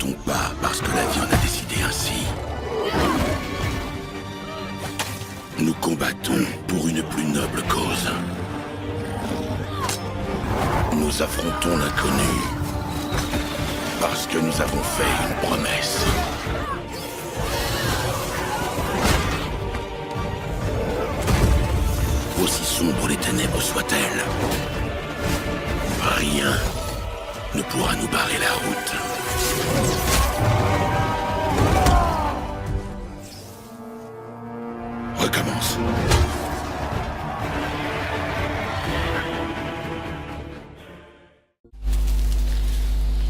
n'avançons pas parce que la vie en a décidé ainsi. Nous combattons pour une plus noble cause. Nous affrontons l'inconnu parce que nous avons fait une promesse. Aussi sombres les ténèbres soient-elles, rien ne pourra nous barrer la route. Recommence.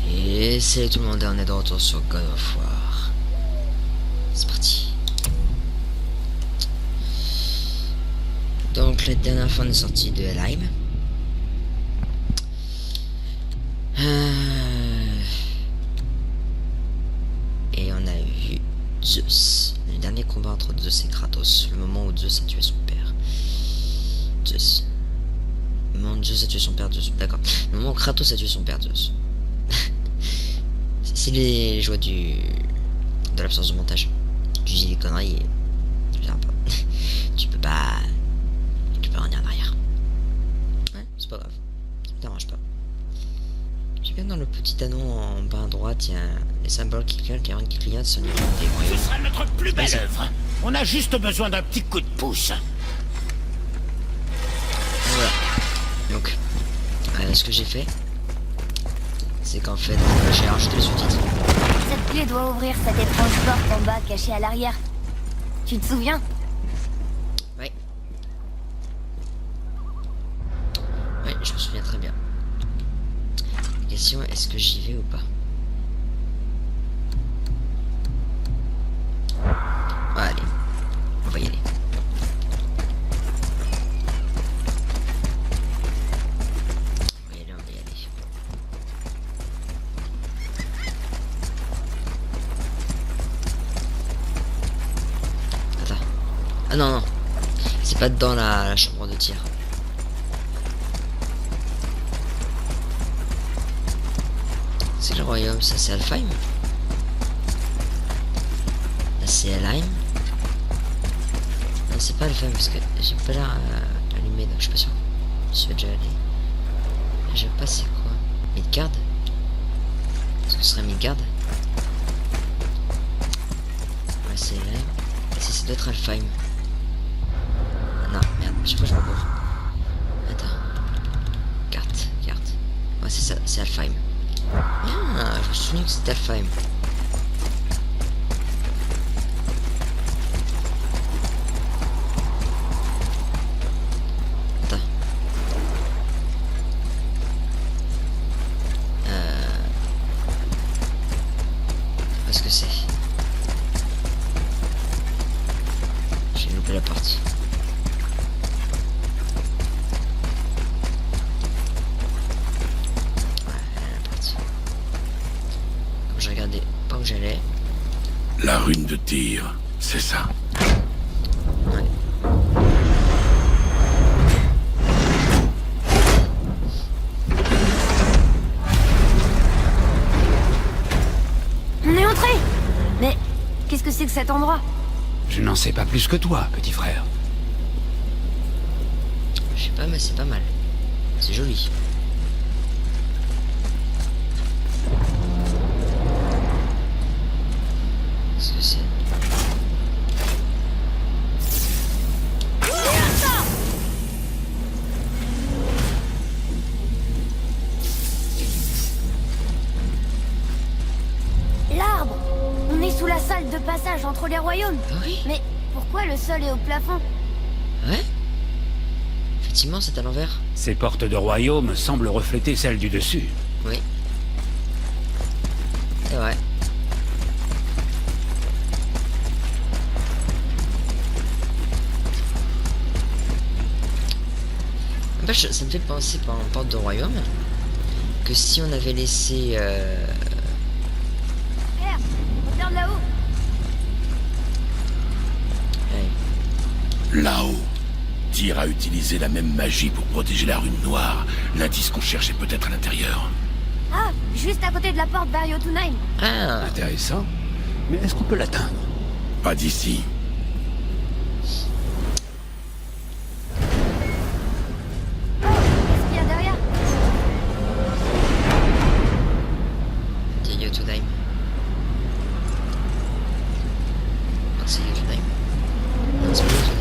Et salut tout le monde, on est de retour sur God of War. C'est parti. Donc la dernière fois on est sorti de Helheim. Et on a vu Zeus. Le dernier combat entre Zeus et Kratos. Le moment où Zeus a tué son père. Zeus. Le moment où Zeus a tué son père Zeus. D'accord. Le moment où Kratos a tué son père Zeus. C'est les joies de l'absence de montage. Tu dis des conneries et tu peux pas revenir en arrière. Ouais, c'est pas grave. Ça me dérange pas. Tu viens dans le petit anneau en bas à droite, il y a les symboles qui clignotent sur les Ce sera notre plus belle œuvre. On a juste besoin d'un petit coup de pouce. Voilà. Donc, ce que j'ai fait, c'est qu'en fait, j'ai rajouté les sous-titres. Cette clé doit ouvrir cette étrange porte en bas cachée à l'arrière. Tu te souviens? Oui. Oui, je me souviens très bien. La question, est-ce que j'y vais ou pas? Ouais, allez. On va y aller. Ah non, non. C'est pas dans la chambre de tir. C'est le royaume, ça c'est Alfheim. Là c'est Helheim. Non, c'est pas Alfheim parce que j'ai pas l'air allumé, donc je suis pas sûr. Je suis déjà allé. Je sais pas c'est quoi. Midgard. Est-ce que ce serait Midgard? Ouais, c'est Helheim. Et ça c'est d'autres Alfheim. Non, merde, je sais pas, je me bourre. Attends. Carte. Ouais, c'est ça, c'est Alfheim. Ah, je me souviens que c'était Alfheim. Attends. Où est-ce que c'est? J'ai loupé la porte. Je regardais pas où j'allais. La rune de tir, c'est ça. Ouais. On est entré! Mais qu'est-ce que c'est que cet endroit? Je n'en sais pas plus que toi, petit frère. Je sais pas, mais c'est pas mal. C'est joli. Qu'est-ce que c'est? L'arbre! On est sous la salle de passage entre les royaumes. Ah oui? Mais pourquoi le sol est au plafond? Ouais? Effectivement, c'est à l'envers. Ces portes de royaume semblent refléter celles du dessus. Oui. C'est vrai. Bah, ça me fait penser par une porte de royaume que si on avait laissé Regarde, regarde là-haut. ouais. Là-haut, Tyr a utilisé la même magie pour protéger la rune noire. L'indice qu'on cherchait peut-être à l'intérieur. Ah, juste à côté de la porte vers Jotunheim. Ah, Intéressant. Mais est-ce qu'on peut l'atteindre? Pas d'ici. Qu'est-ce qu'il y a derrière? c'est Jotunheim. Non, c'est Jotunheim. Non, c'est pas Jotunheim.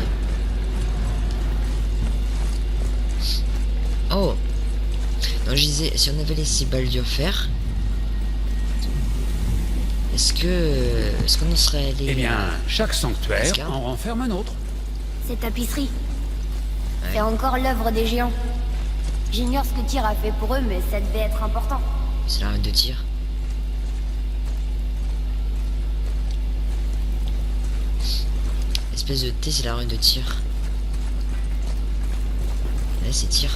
Oh! Non, je disais, si on avait les 6 balles de fer, est-ce qu'on en serait allé... Eh bien, chaque sanctuaire Asgard. en renferme un autre. Cette tapisserie. Ouais. C'est encore l'œuvre des géants. J'ignore ce que Tyr a fait pour eux, mais ça devait être important. C'est la reine de tir. Espèce de T, c'est la reine de tir. Là, c'est tir.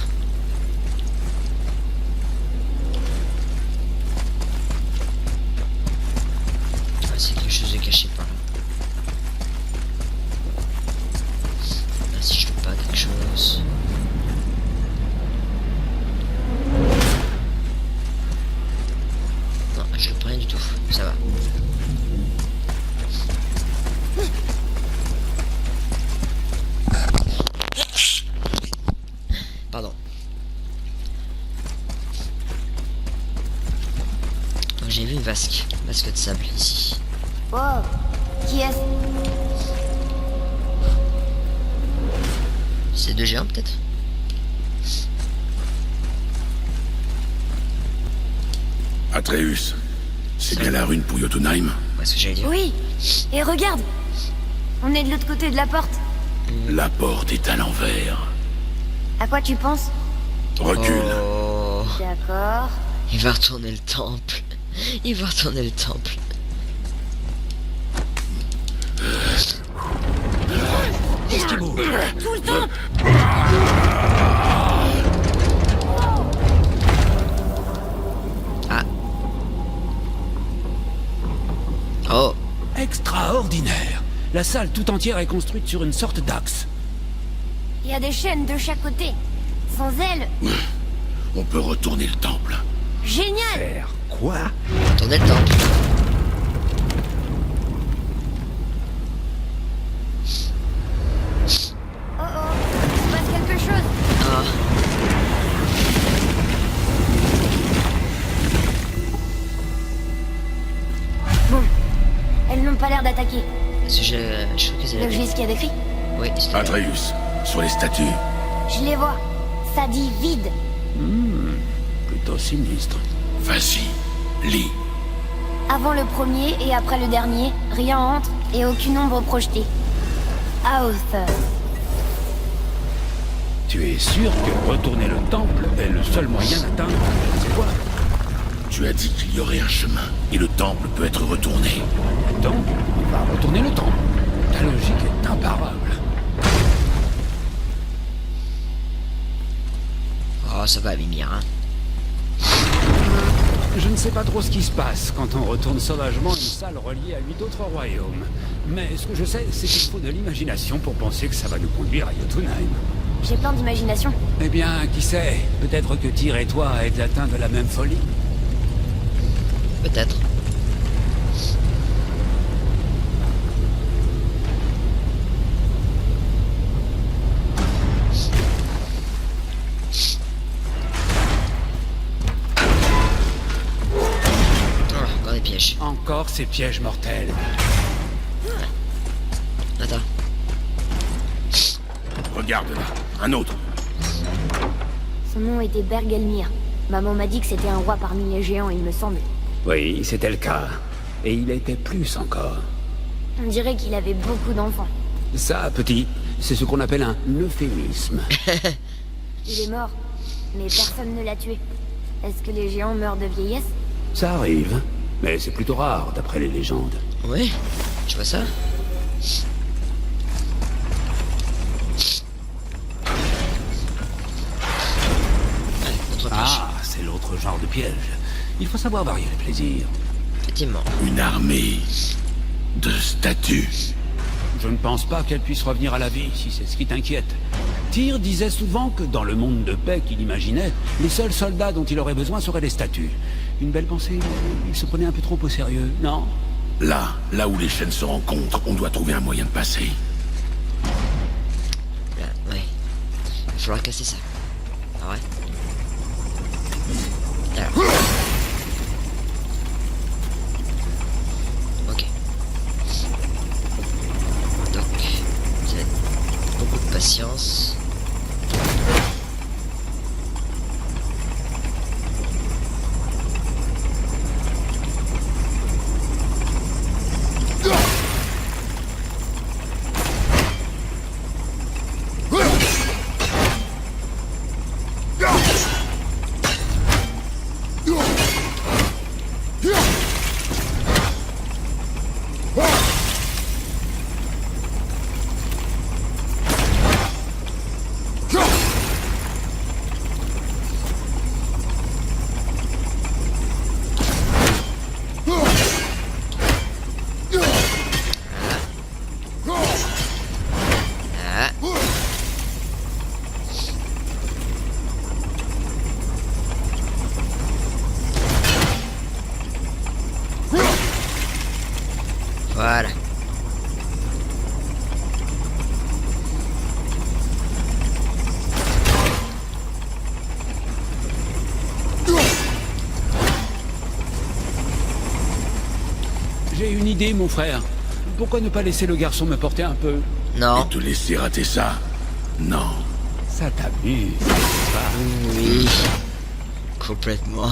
Ah, c'est quelque chose de caché par là. Là, si je loupe pas quelque chose. Non, je loupe rien du tout. Ça va. Pardon. Donc, j'ai vu une vasque de sable ici. Wow. Qui est-ce? C'est deux géants peut-être. Atreus, c'est bien la rune pour Jotunheim? Ouais, ce que j'allais dire. Oui. Et regarde. On est de l'autre côté de la porte. La porte est à l'envers. À quoi tu penses? Recule. Oh, D'accord. il va retourner le temple. Il va retourner le temple. Qu'est-ce qui bouge? Tout le temps. Ah. Oh. Extraordinaire. La salle tout entière est construite sur une sorte d'axe. Il y a des chaînes de chaque côté. Sans elles, On peut retourner le temple. génial. Faire quoi? Retourner le temple. Oh oh, il se passe quelque chose. Ah. Bon, elles n'ont pas l'air d'attaquer. Parce que je trouve que c'est Le la lis ce qu'il y a d'écrit? Oui, c'est la Atreus, sur les statues. Je les vois. Ça dit vide. Plutôt sinistre. Vas-y, lis. Avant le premier et après le dernier, rien entre et aucune ombre projetée. Aoth. Tu es sûr que retourner le temple est le seul moyen d'atteindre je ne sais quoi? Tu as dit qu'il y aurait un chemin, et le temple peut être retourné. Donc, on va retourner le temple. Ta logique est imparable. Oh, ça va, Mimir, hein. Je ne sais pas trop ce qui se passe quand on retourne sauvagement une salle reliée à 8 autres royaumes. Mais ce que je sais, c'est qu'il faut de l'imagination pour penser que ça va nous conduire à Jotunheim. J'ai plein d'imagination. Eh bien, qui sait? Peut-être que Tyr et toi êtes atteints de la même folie. Peut-être. Oh, encore des pièges. Encore ces pièges mortels. Attends. Regarde là, un autre. Son nom était Bergelmir. Maman m'a dit que c'était un roi parmi les géants, il me semble. Oui, c'était le cas. Et il était plus encore. On dirait qu'il avait beaucoup d'enfants. Ça, petit, c'est ce qu'on appelle un euphémisme. Il est mort, mais personne ne l'a tué. Est-ce que les géants meurent de vieillesse? Ça arrive, mais c'est plutôt rare d'après les légendes. Ouais, tu vois ça? Allez, autre piège. Ah, c'est l'autre genre de piège. Il faut savoir varier les plaisirs. Effectivement. Une armée de statues. Je ne pense pas qu'elle puisse revenir à la vie, si c'est ce qui t'inquiète. Tyr disait souvent que dans le monde de paix qu'il imaginait, les seuls soldats dont il aurait besoin seraient les statues. Une belle pensée, mais il se prenait un peu trop au sérieux, non? Là où les chaînes se rencontrent, on doit trouver un moyen de passer. Là, ouais. Il va falloir casser ça. Ah ouais. Alors. Ok. Donc, ça va être beaucoup de patience. Voilà. J'ai une idée, mon frère. Pourquoi ne pas laisser le garçon me porter un peu? Non. Et te laisser rater ça? Non. Ça t'amuse, pas? Oui. Complètement.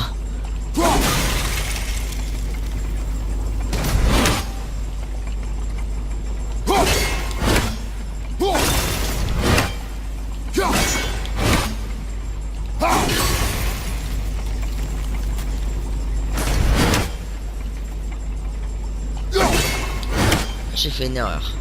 J'ai fait une erreur.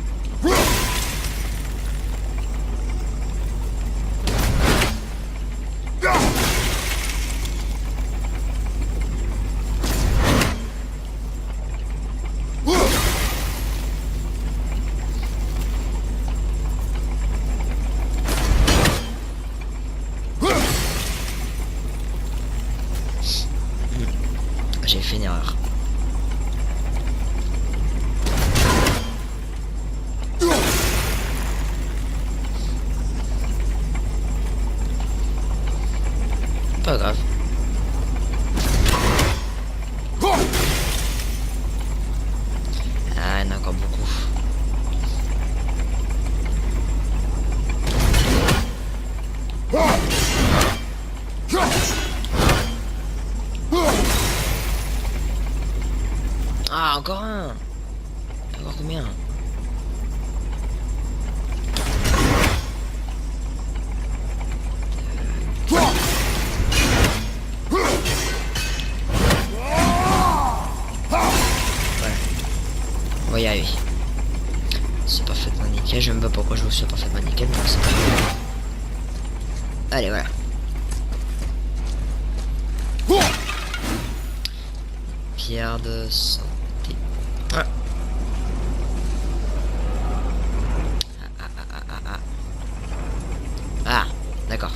J'ai fait une erreur. Pas grave. Ah, il y en a encore beaucoup. Ah, encore un. Encore combien? On va y arriver. C'est parfaitement nickel. Je ne sais pas pourquoi je vous suis parfaitement nickel, mais c'est pas grave. Allez, voilà. Pierre de santé. Ah. Ah, d'accord.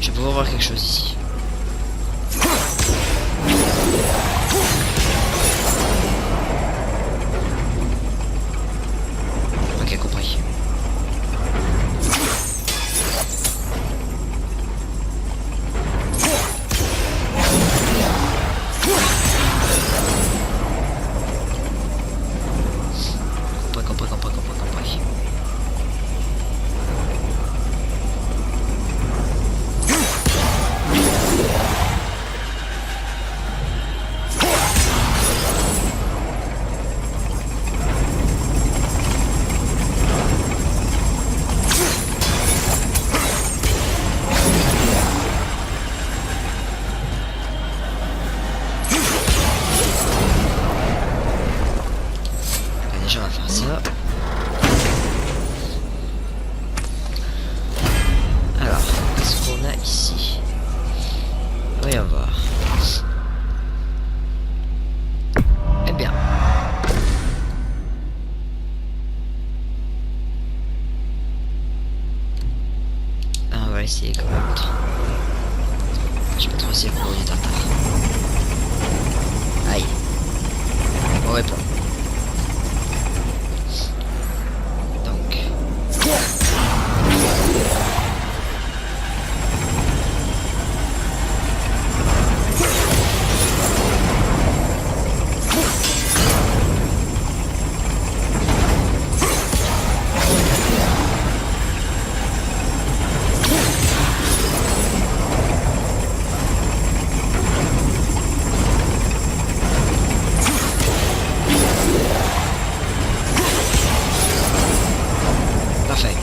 Je vais pouvoir voir quelque chose ici. Ok, compris. Compris. essayer comme l'autre. Je peux trop essayer pour du tartare. Aïe. Mauvais plan. Donc. Parfait.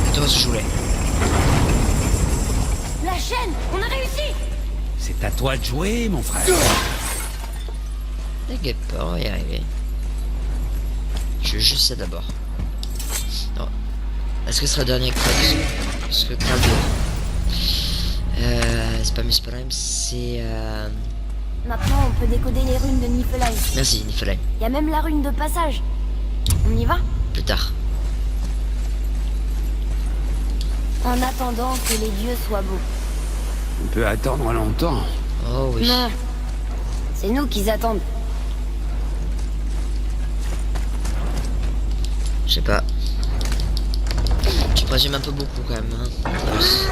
Le tour se jouait. La chaîne, on a réussi. C'est à toi de jouer, mon frère. T'inquiète pas, on va y arriver. Je veux juste ça d'abord. Non. Est-ce que ce sera le dernier Kratos? Parce que Kratos... c'est pas Muspelheim, c'est... Maintenant, on peut décoder les runes de Niflheim. Merci, Niflheim. Il y a même la rune de passage. On y va? Plus tard. En attendant que les dieux soient beaux. On peut attendre longtemps. Oh oui. Non. C'est nous qui attendent. Je sais pas. Tu présumes un peu beaucoup quand même, hein. Kratos.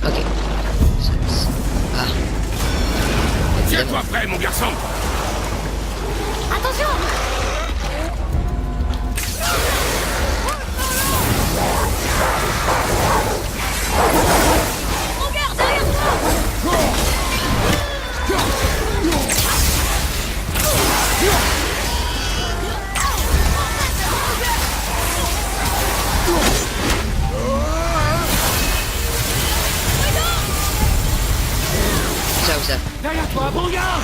Ok. Ah. Tiens-toi prêt, mon garçon. Attention! Regarde derrière toi! Où ça? Derrière toi, bon garde.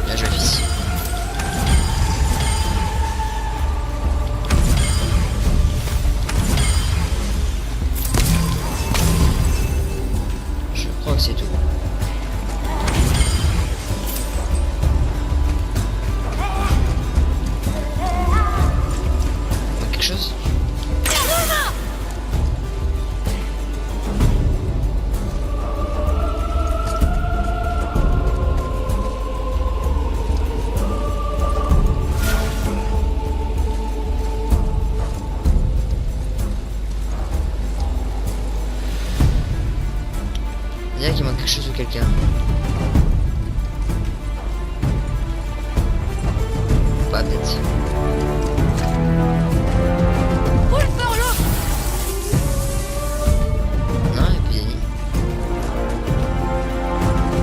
Bien joué, fils. Je crois que c'est tout. Quelque chose? Il y a qu'il manque quelque chose ou quelqu'un. Pas peut-être. Non, il n'y a plus d'ennemis.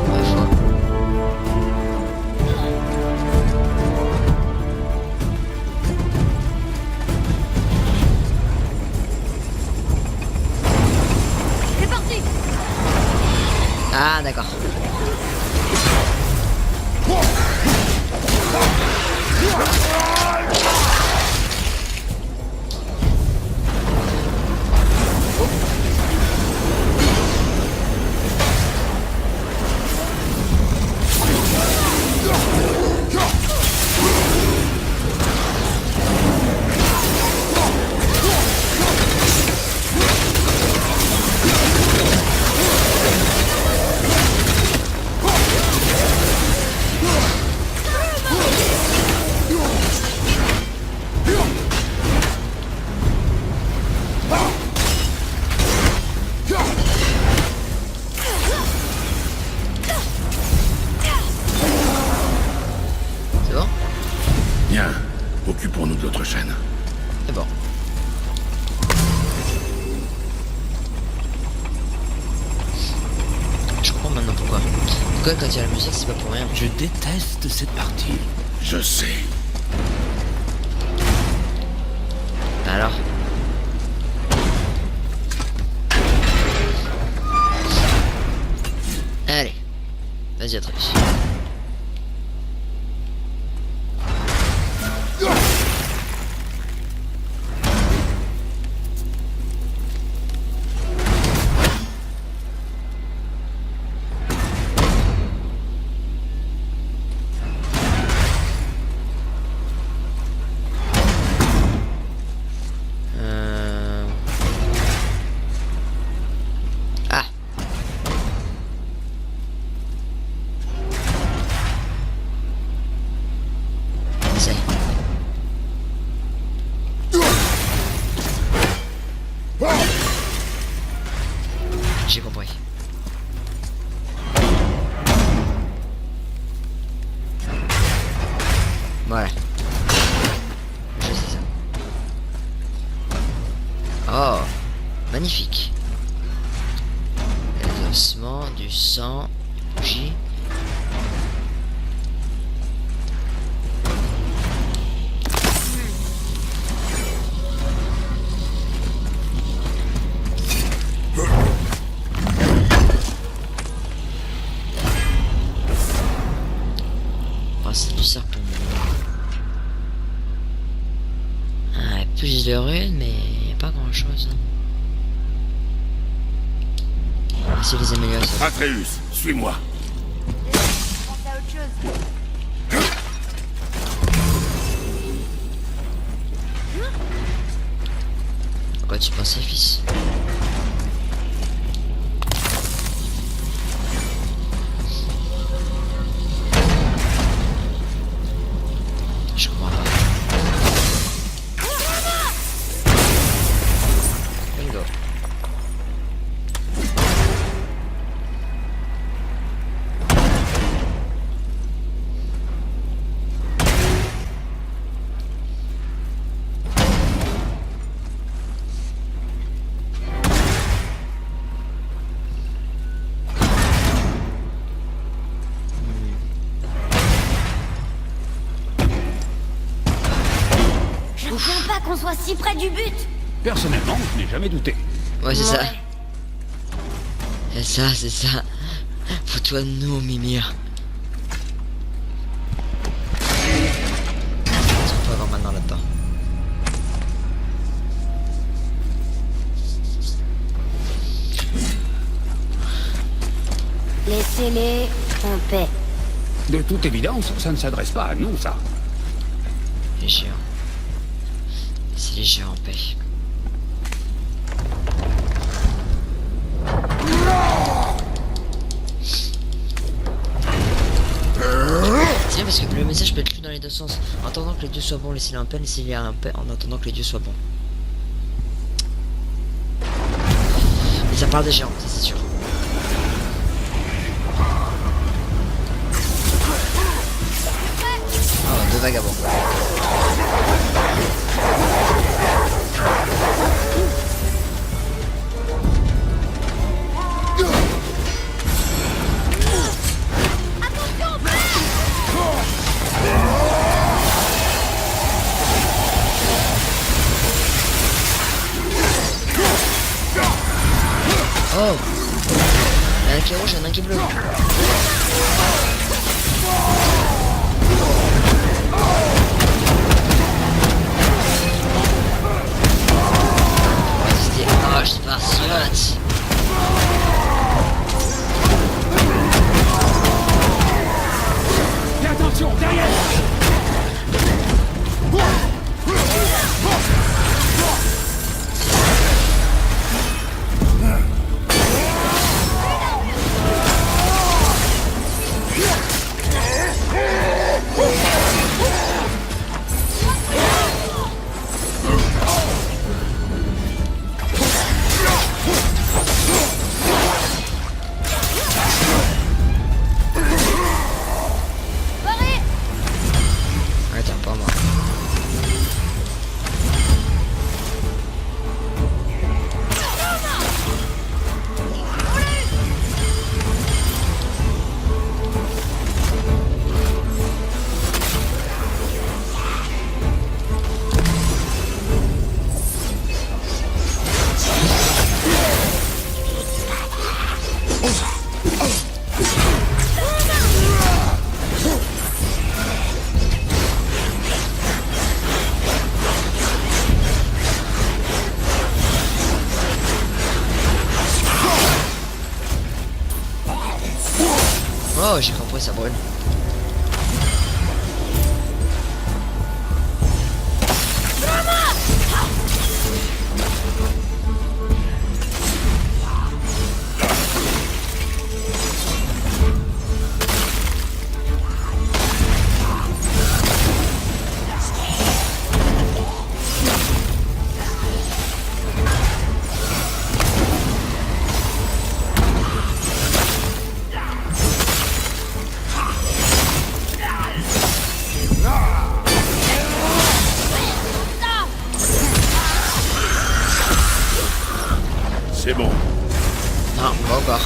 Ouais, fort. C'est parti! Ah, d'accord. maintenant pourquoi. Pourquoi quand il y a la musique c'est pas pour rien. Je déteste cette partie. Je sais. Alors allez. Vas-y Atreus. Ah. C'est. J'ai compris. Voilà. Je sais ça. Oh, magnifique. Des ossements, du sang, une bougie. Oh, c'est du serpent. Ah, plus de runes, mais y a pas grand chose. C'est les améliorations. Atreus, suis-moi. Pense à autre chose. À quoi tu pensais, fils? Je comprends pas. Bingo. Je ne pas qu'on soit si près du but. Personnellement, je n'ai jamais douté. Ouais, c'est ça. Ouais. C'est ça, c'est ça. Fous-toi de nous, Mimir. Qu'est-ce qu'on peut avoir maintenant là-dedans? Laissez-les en paix. De toute évidence, ça ne s'adresse pas à nous, ça. Les géants. C'est les géants en paix. C'est bien parce que le message peut être lu dans les deux sens. En attendant que les dieux soient bons, laissez-les en paix, laissez-les en paix en attendant que les dieux soient bons. Mais ça parle des géants, ça c'est sûr. Oh, deux vagabonds. Oh! Il y en a un qui est rouge, il y en a un qui est bleu. C'était arrache spartiate. Fais attention, derrière! Oh, j'ai compris, ça brûle. C'est bon. Non, pas encore.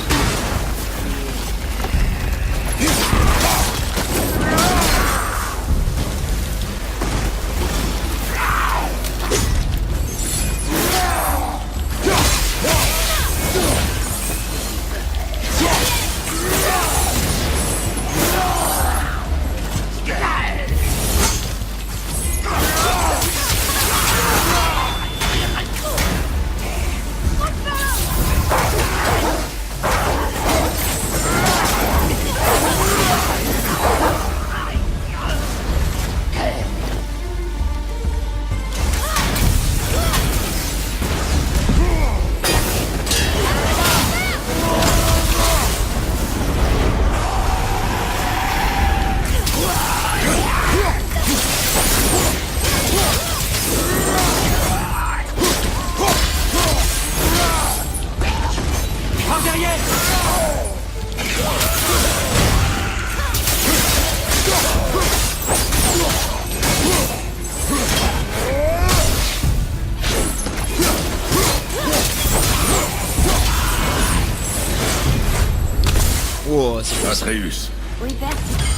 Oh, c'est quoi ça? Atreus, Oui, père?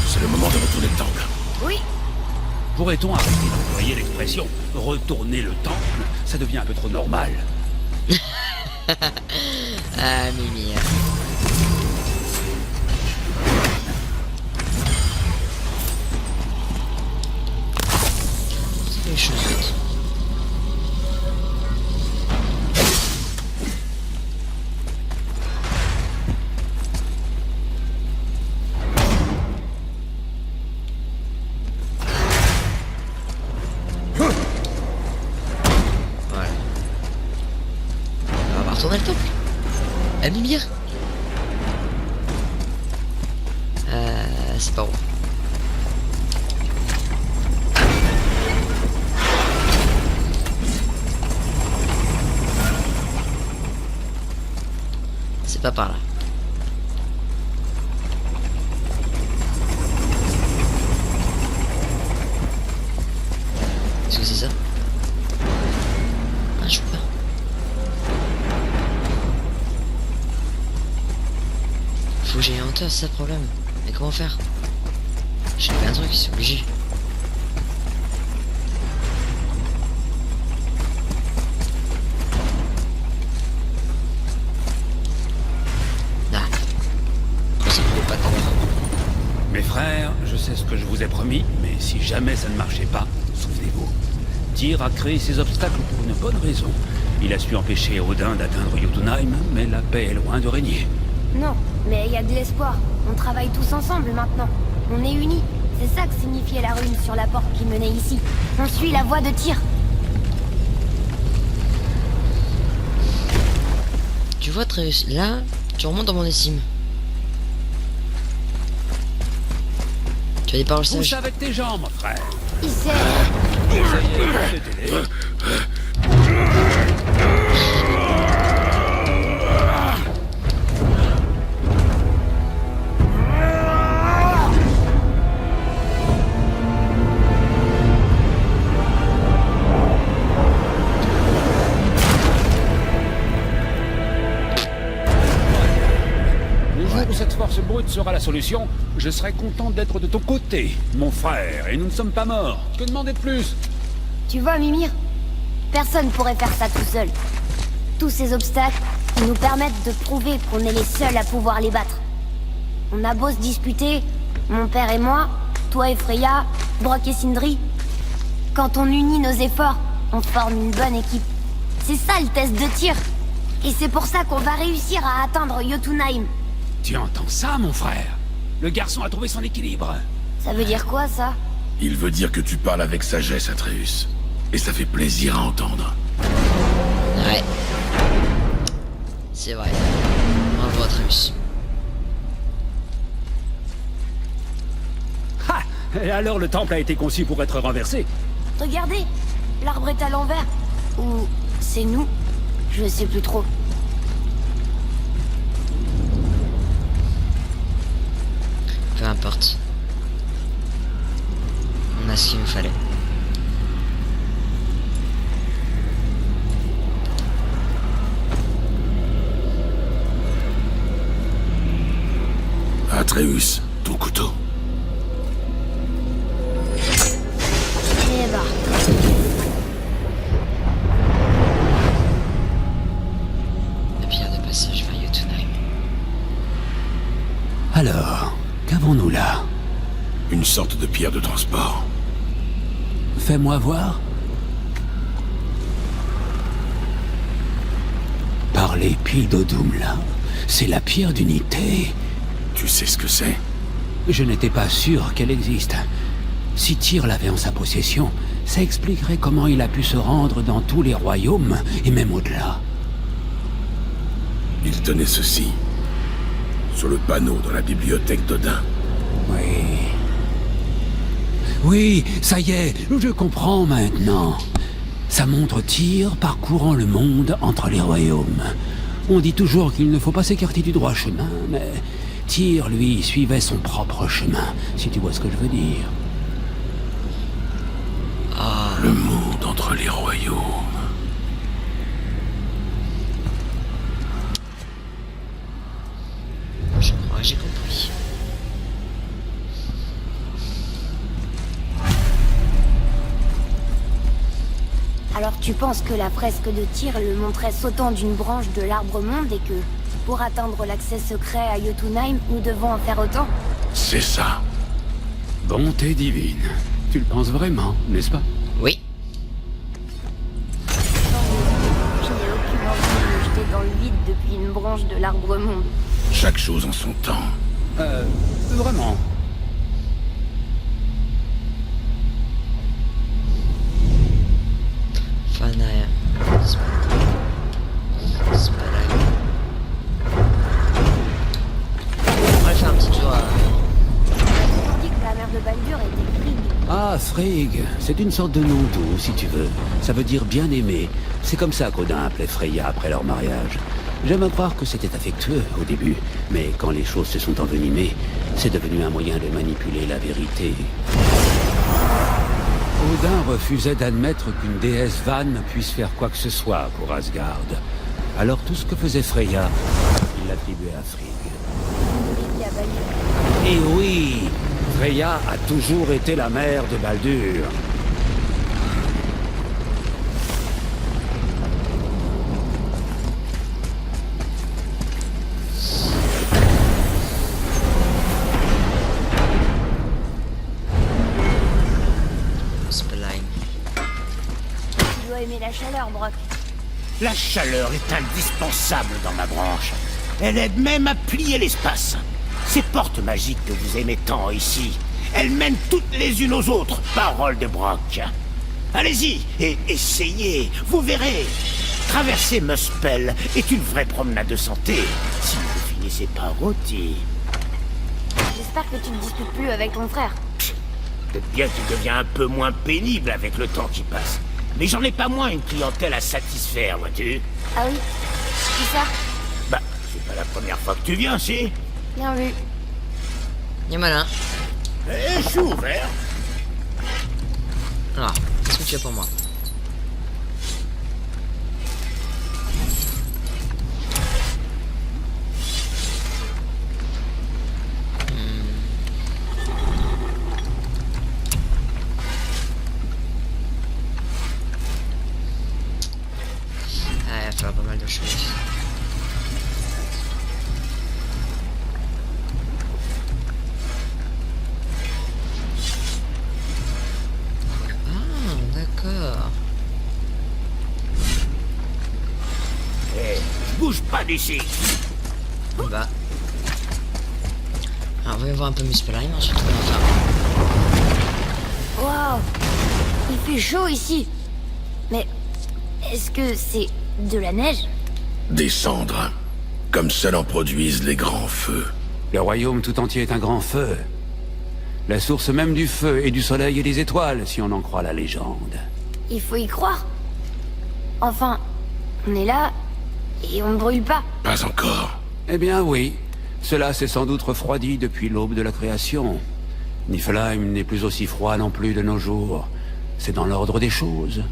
c'est le moment de retourner le temple. Oui. Pourrait-on arrêter d'employer l'expression « retourner le temple » Ça devient un peu trop normal. Ah, Mimi. C'est les choses vite. Voilà. On va retourner le temple. À Mimir. C'est pas où. C'est pas par là. Est-ce que c'est ça? Ah, je peux pas. Faut que j'aille en hauteur, c'est ça le problème. Mais comment faire? J'ai fait un truc, c'est obligé. Ah. Ça ne voulait pas tout à l'heure. Mes frères, je sais ce que je vous ai promis, mais si jamais ça ne marchait pas, souvenez-vous. Tyr a créé ces obstacles pour une bonne raison. Il a su empêcher Odin d'atteindre Jotunheim, mais la paix est loin de régner. Non, mais il y a de l'espoir. On travaille tous ensemble maintenant. On est unis. C'est ça que signifiait la rune sur la porte qui menait ici. On suit la voie de Tyr. Tu vois, Atreus, là, tu remontes dans mon estime. Tu as des paroles Pousse sages. avec tes jambes, frère. Il sait. Ça y est, c'était où cette force brute sera la solution, je serai content d'être de ton côté, mon frère, et nous ne sommes pas morts. Que demander de plus? Tu vois, Mimir? Personne pourrait faire ça tout seul. Tous ces obstacles nous permettent de prouver qu'on est les seuls à pouvoir les battre. On a beau se disputer, mon père et moi, toi et Freya, Brok et Sindri. Quand on unit nos efforts, on forme une bonne équipe. C'est ça le test de tir. Et c'est pour ça qu'on va réussir à atteindre Jotunheim. Tu entends ça, mon frère? Le garçon a trouvé son équilibre. Ça veut dire quoi, ça? Il veut dire que tu parles avec sagesse, Atreus. Et ça fait plaisir à entendre. Ouais. C'est vrai. Bravo Atreus. Ha! Et alors le temple a été conçu pour être renversé? Regardez, l'arbre est à l'envers. Ou c'est nous? Je sais plus trop. Peu importe. On a ce qu'il nous fallait. Atreus, ton couteau. Eh bah, La pierre de passage vers Jotunheim. Alors, qu'avons-nous là? Une sorte de pierre de transport. Fais-moi voir. Par les pieds d'Odum, là, c'est la pierre d'unité. Tu sais ce que c'est? Je n'étais pas sûr qu'elle existe. Si Tyr l'avait en sa possession, ça expliquerait comment il a pu se rendre dans tous les royaumes, et même au-delà. Il tenait ceci. Sur le panneau dans la bibliothèque d'Odin. Oui. Oui, ça y est, je comprends maintenant. Ça montre Tyr parcourant le monde entre les royaumes. On dit toujours qu'il ne faut pas s'écarter du droit chemin, mais Tyr, lui, suivait son propre chemin, si tu vois ce que je veux dire. Le monde entre les royaumes. Je crois que j'ai compris. alors tu penses que la fresque de Tyr le montrait sautant d'une branche de l'arbre monde et que, pour atteindre l'accès secret à Jotunheim, nous devons en faire autant? C'est ça. Bonté divine. Tu le penses vraiment, n'est-ce pas? Oui. Je n'ai aucune envie de me jeter dans le vide depuis une branche de l'arbre monde. Chaque chose en son temps. Vraiment. Fanaia. C'est pas là. On va faire un petit tour à... On dit que la mère de Baldur était Frigg. Ah, Frigg, c'est une sorte de nom doux, si tu veux. Ça veut dire bien-aimé. C'est comme ça qu'Odin appelait Freya après leur mariage. J'aime à croire que c'était affectueux au début, mais quand les choses se sont envenimées, c'est devenu un moyen de manipuler la vérité. Odin refusait d'admettre qu'une déesse vanne puisse faire quoi que ce soit pour Asgard. Alors tout ce que faisait Freya, il l'attribuait à Frigg. Frigg à Baldur. Et oui, Freya a toujours été la mère de Baldur. Spelheim. Tu dois aimer la chaleur, Brock. La chaleur est indispensable dans ma branche. Elle aide même à plier l'espace. Ces portes magiques que vous aimez tant ici, elles mènent toutes les unes aux autres, parole de Brock. Allez-y et essayez, vous verrez. Traverser Muspel est une vraie promenade de santé, si vous finissez pas rôti. J'espère que tu ne disputes plus avec ton frère. Peut-être bien qu'il devient un peu moins pénible avec le temps qui passe. Mais j'en ai pas moins une clientèle à satisfaire, vois-tu. Ah oui? Qui ça? Bah, c'est pas la première fois que tu viens, si. Bien vu. Il est malin. Eh, je suis ouvert. Alors, qu'est-ce que tu as pour moi? Ah, il va falloir pas mal de choses. Ah, d'accord. Eh, je bouge pas d'ici. Bah. Alors, voyons voir un peu Muspelheim, ensuite on va faire... Waouh! Il fait chaud ici. Mais est-ce que c'est de la neige? Des cendres, comme seuls en produisent les grands feux. Le royaume tout entier est un grand feu. La source même du feu et du soleil et des étoiles, si on en croit la légende. Il faut y croire. Enfin, on est là et on ne brûle pas. Pas encore. Eh bien oui, cela s'est sans doute refroidi depuis l'aube de la création. Niflheim n'est plus aussi froid non plus de nos jours. C'est dans l'ordre des choses.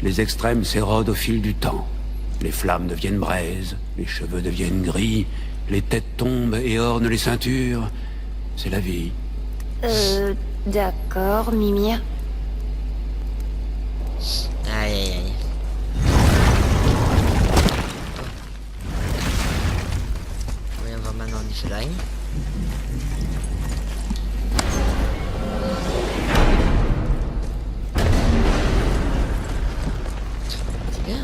Les extrêmes s'érodent au fil du temps. Les flammes deviennent braises, les cheveux deviennent gris, les têtes tombent et ornent les ceintures. C'est la vie. D'accord, Mimir. Aïe, aïe, aïe. Voyons voir maintenant Niflheim. C'est bien,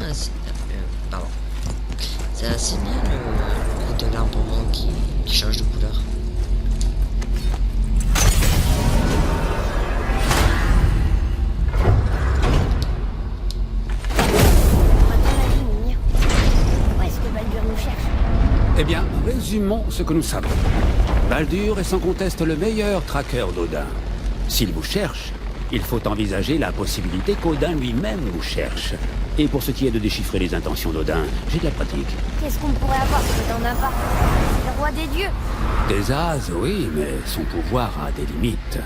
pardon. C'est assez bien le gros de l'arbre qui change de couleur. Eh bien, résumons ce que nous savons. Baldur est sans conteste le meilleur tracker d'Odin. S'il vous cherche, il faut envisager la possibilité qu'Odin lui-même vous cherche. Et pour ce qui est de déchiffrer les intentions d'Odin, j'ai de la pratique. Qu'est-ce qu'on pourrait avoir si t'en as pas? Le roi des dieux. Des as, oui, mais son pouvoir a des limites.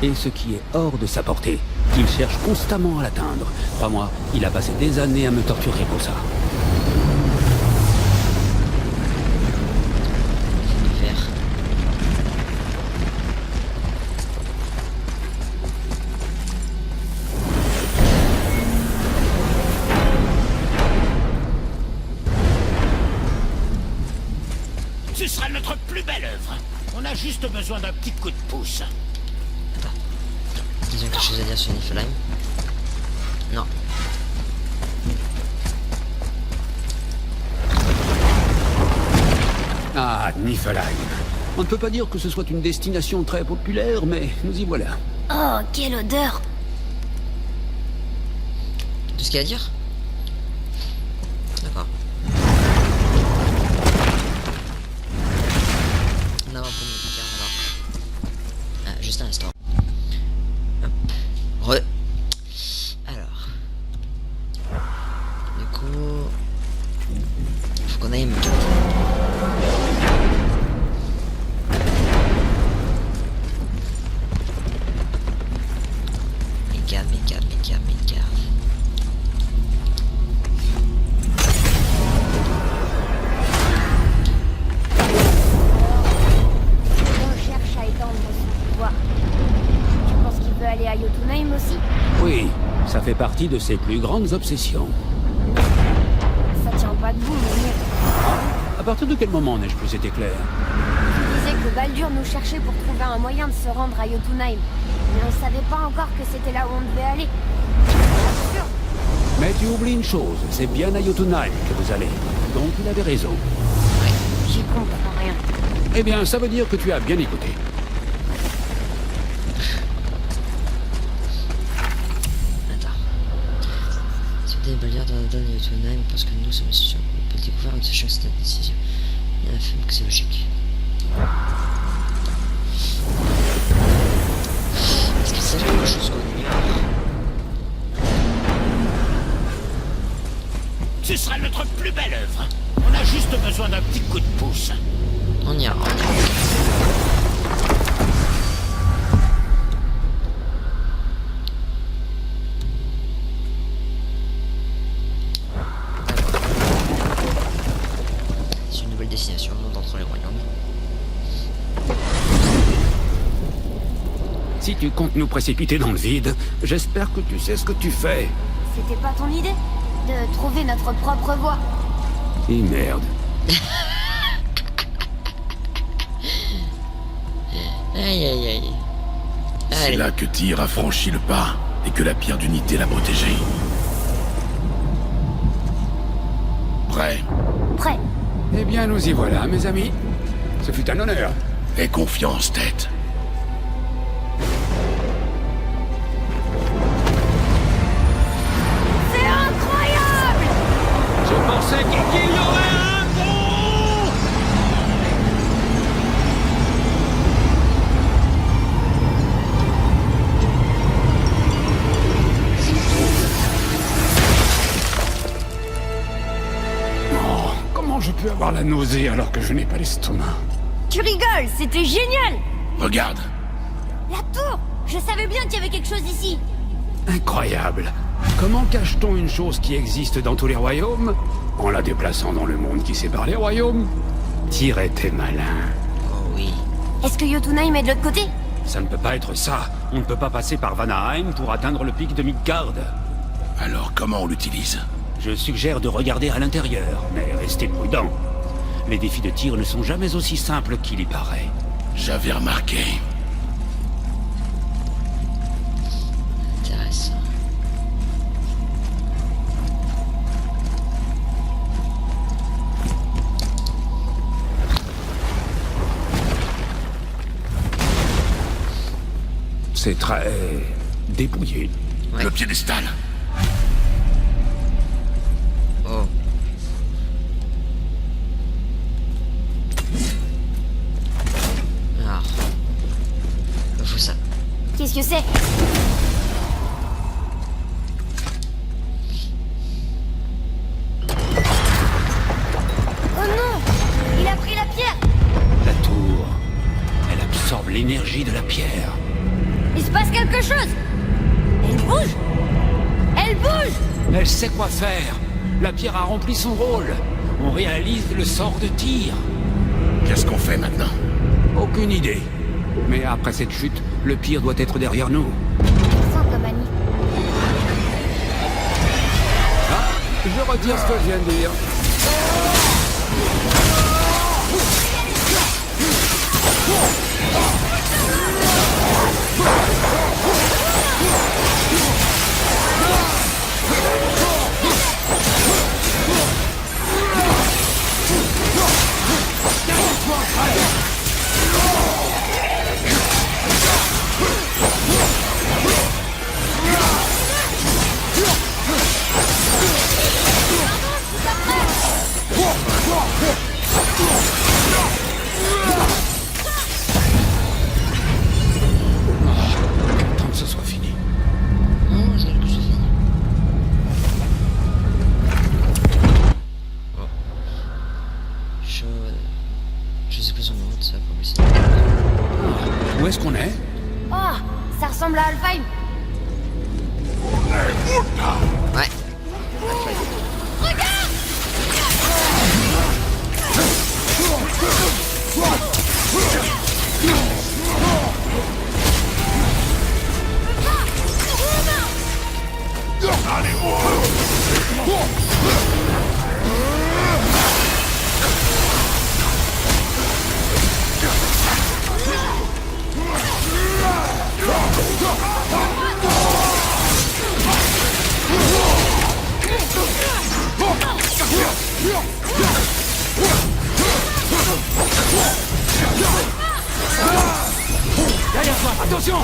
Et ce qui est hors de sa portée, il cherche constamment à l'atteindre. Crois-moi, il a passé des années à me torturer pour ça. Ce sera notre plus belle œuvre. On a juste besoin d'un petit coup de pouce. Ils ont quelque chose à dire sur Niflheim? Non. Ah, Niflheim. On ne peut pas dire que ce soit une destination très populaire, mais nous y voilà. Oh, quelle odeur! Tout ce qu'il y a à dire? D'accord. On a un peu de cœur alors. Ah, juste un instant. Hop. Alors. Du coup. Faut qu'on aille me Mégarde. On cherche à étendre son pouvoir. Tu penses qu'il peut aller à Jotunheim aussi? Oui, ça fait partie de ses plus grandes obsessions. Ça tient pas debout, Mimir. À partir de quel moment n'ai-je plus été clair? Tu disais que Baldur nous cherchait pour trouver un moyen de se rendre à Jotunheim. Mais on savait pas encore que c'était là où on devait aller. Bien sûr. Mais tu oublies une chose, c'est bien à Jotunheim que vous allez. Donc il avait raison. J'y comprends rien. Eh bien, ça veut dire que tu as bien écouté. Attends. Si vous avez Baldur dans la donne de Jotunheim, parce que nous sommes sûrs qu'on peut le découvrir en sachant que c'est une décision. Il y a un film que c'est logique. Est-ce qu'il s'agit de choses qu'on ignore? Ce sera notre plus belle œuvre. On a juste besoin d'un petit coup de pouce. On ira. C'est une nouvelle destination, le monde entre les royaumes. Si tu comptes nous précipiter dans le vide, j'espère que tu sais ce que tu fais. C'était pas ton idée? De trouver notre propre voie. Et merde. Aïe. C'est Allez. là que Tyr a franchi le pas et que la pierre d'unité l'a protégé. Prêt? Prêt. Eh bien, nous y voilà, mes amis. Ce fut un honneur. Aie confiance, tête. C'est incroyable! Je pensais qu'il y aurait un pont. Oh, comment je peux avoir la nausée alors que je n'ai pas l'estomac? Tu rigoles, c'était génial! Regarde. La tour! Je savais bien qu'il y avait quelque chose ici! Incroyable. Comment cache-t-on une chose qui existe dans tous les royaumes en la déplaçant dans le monde qui sépare les royaumes? Tyr était malin. Oh oui. Est-ce que Jotunheim est de l'autre côté? Ça ne peut pas être ça. On ne peut pas passer par Vanaheim pour atteindre le pic de Midgard. Alors comment on l'utilise? Je suggère de regarder à l'intérieur, mais restez prudent. Les défis de tir ne sont jamais aussi simples qu'il y paraît. J'avais remarqué. Intéressant. C'est très... dépouillé. Ouais. Le piédestal. Oh. Alors. Il faut ça. Qu'est-ce que c'est? Oh non! Il a pris la pierre! La tour, elle absorbe l'énergie de la pierre. Il se passe quelque chose! Elle bouge! Elle bouge! Elle sait quoi faire. La pierre a rempli son rôle. On réalise le sort de Tyr. Qu'est-ce qu'on fait maintenant? Aucune idée. Mais après cette chute, le pire doit être derrière nous. Sans comme Annie. Je retire ce que je viens de dire. Tant que ce soit fini. Non, c'est quelque chose de fini. Oh. Je sais plus son nom, ça pour lui. Où est-ce qu'on est? Oh! Ça ressemble à Alfheim! Ouais. Derrière toi, attention!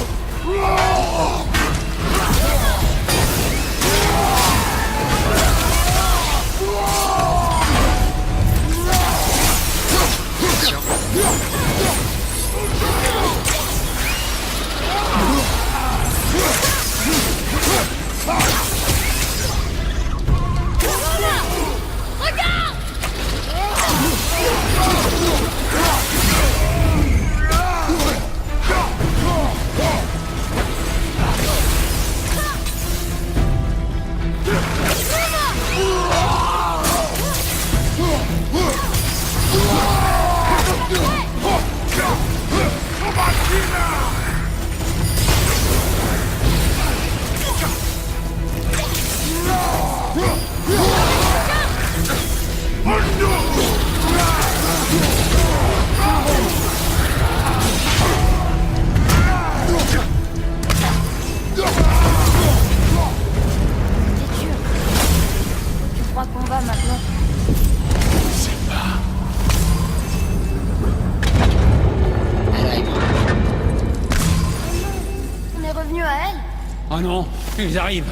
Ah non, ils arrivent.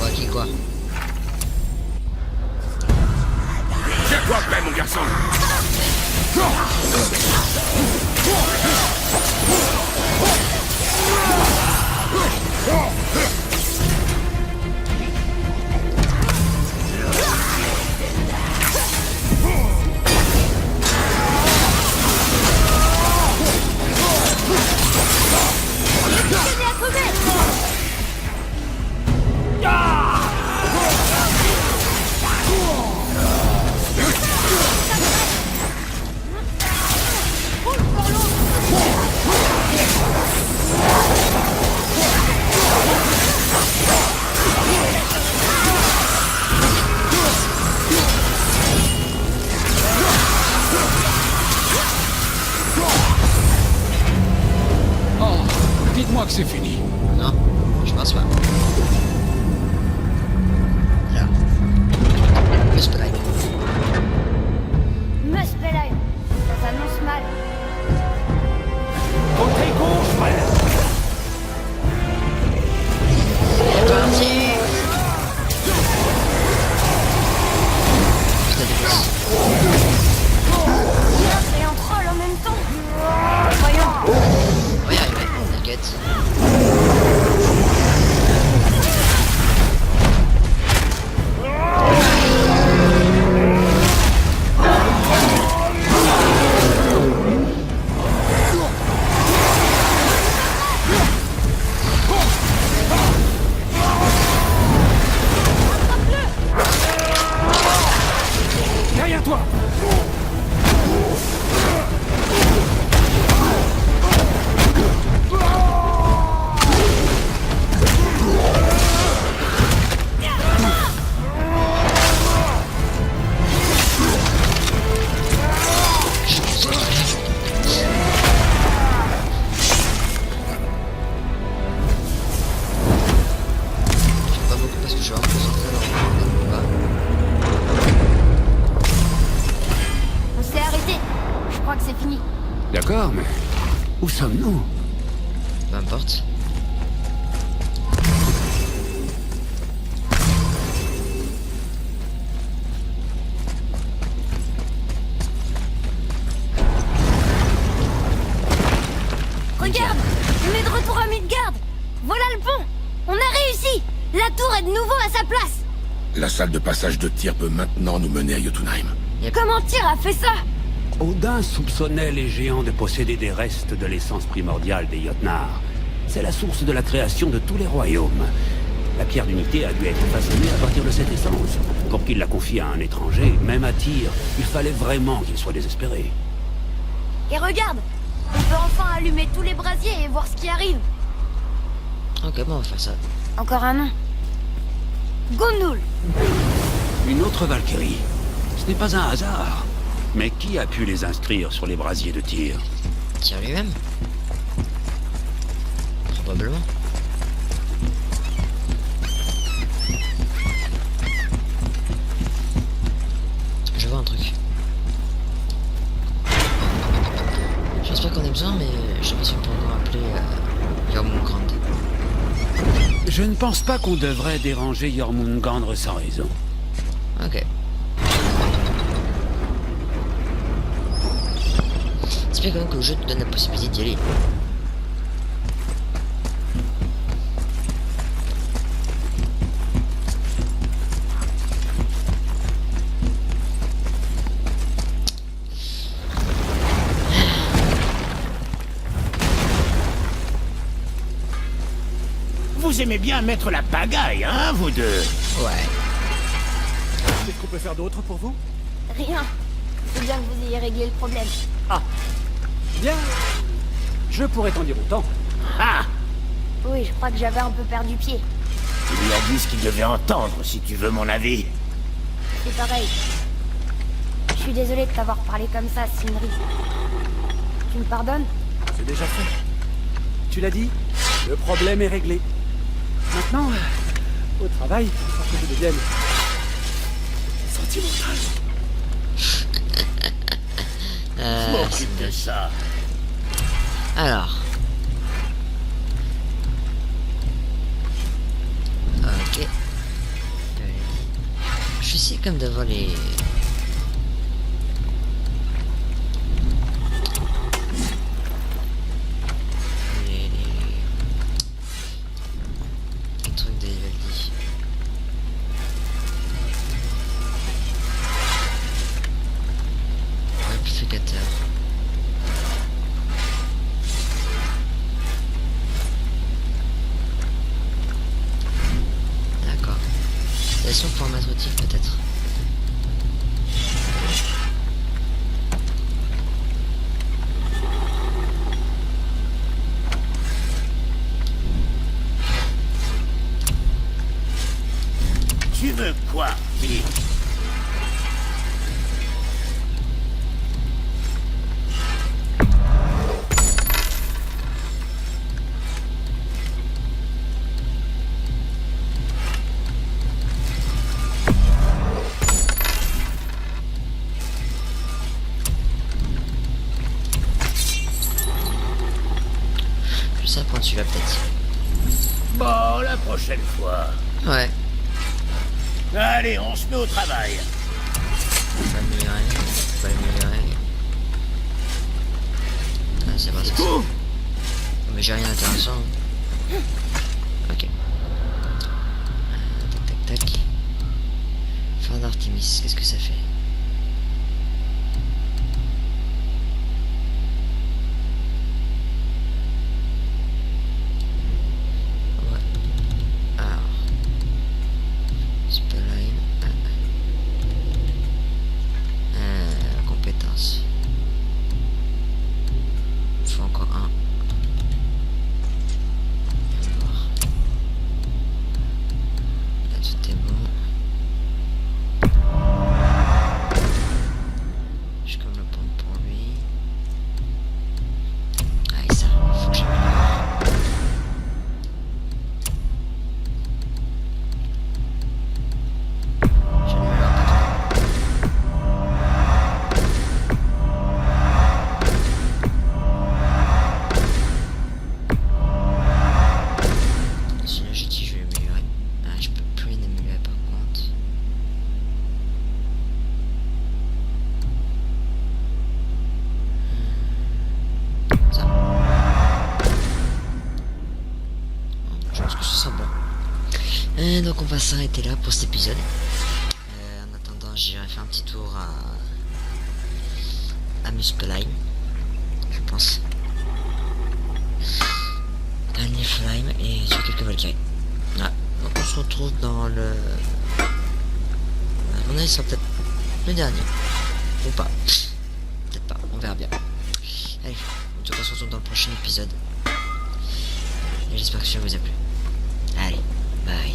Ouais, qui quoi? Tiens-toi prêt, mon garçon. Oh, dites-moi que c'est fini. Non, je pense pas. Là. Muspelheim. Muspelheim. Ça s'annonce mal. Côté gauche, frère. C'est parti. Putain de boss. Et en troll en même temps. Voyons. On va y arriver, t'inquiète. Derrière toi. Pas beaucoup parce que je suis vraiment concentré dans le combat. On s'est arrêté. Je crois que c'est fini. D'accord, mais où sommes-nous? Peu importe. Regarde, on est de retour à Midgard. Voilà le pont. On a réussi. La tour est de nouveau à sa place. La salle de passage de tir peut maintenant nous mener à Jotunheim. Comment Tyr a fait ça? Odin soupçonnait les géants de posséder des restes de l'essence primordiale des Jotnar. C'est la source de la création de tous les royaumes. La pierre d'unité a dû être façonnée à partir de cette essence. Pour qu'il la confie à un étranger, même à Tyr, il fallait vraiment qu'il soit désespéré. Et regarde, on peut enfin allumer tous les brasiers et voir ce qui arrive. Ok, bon, on va faire ça. Encore un nom. Gonul. Une autre Valkyrie. Ce n'est pas un hasard. Mais qui a pu les inscrire sur les brasiers de Tyr? Tyr lui-même. Probablement. Je vois un truc. Je pense pas qu'on ait besoin, mais je pense qu'on pourra appeler Jormungand. Je ne pense pas qu'on devrait déranger Jormungandr sans raison. Ok. C'est bien quand même que le jeu te donne la possibilité d'y aller. Vous aimez bien mettre la pagaille, hein, vous deux? Ouais. Qu'est-ce qu'on peut faire d'autre pour vous? Rien. C'est bien que vous ayez réglé le problème. Ah, bien. Je pourrais t'en dire autant. Ah! Oui, je crois que j'avais un peu perdu pied. Tu lui as dit ce qu'il devait entendre, si tu veux mon avis. C'est pareil. Je suis désolé de t'avoir parlé comme ça, Sindri. Tu me pardonnes? C'est déjà fait. Tu l'as dit, le problème est réglé. Maintenant, au travail, pour que je devienne sentimental. Je m'occupe de ça. Alors. Ok. Je vais essayer quand même d'avoir les trucs de Vivaldi. Amplificateur. D'accord. Laissons pour un mettre outil peut-être. Tu veux quoi, Philippe? Je sais prendre celui-là peut-être. Bon, la prochaine fois. Ouais. Allez, on se met au travail. Faut améliorer. Faut améliorer. Ah, c'est pas ça. Mais j'ai rien d'intéressant. Ok. Tac tac tac. Fin d'Artemis, qu'est-ce que ça fait? Ouais. Alors. Spellheim. Compétence. Il faut encore un. Là tout est bon. Je comme le pompe pour lui. Ah et ça, il faut que j'améliore. J'améliore pas trop. Synergétique, je vais améliorer. Ah, je peux plus rien améliorer par contre. Ça. Bon, je pense que ce sera bon. Donc on va s'arrêter là pour cet épisode. En attendant, j'irai faire un petit tour à Muspelheim, je pense. À Niflheim et sur quelques Valkyries. Ouais. Donc on se retrouve dans le... À mon avis, ce sera peut-être le dernier. Ou pas. Peut-être pas, on verra bien. Allez, en tout cas, on se retrouve dans le prochain épisode. Et j'espère que ça vous a plu. Allez, bye.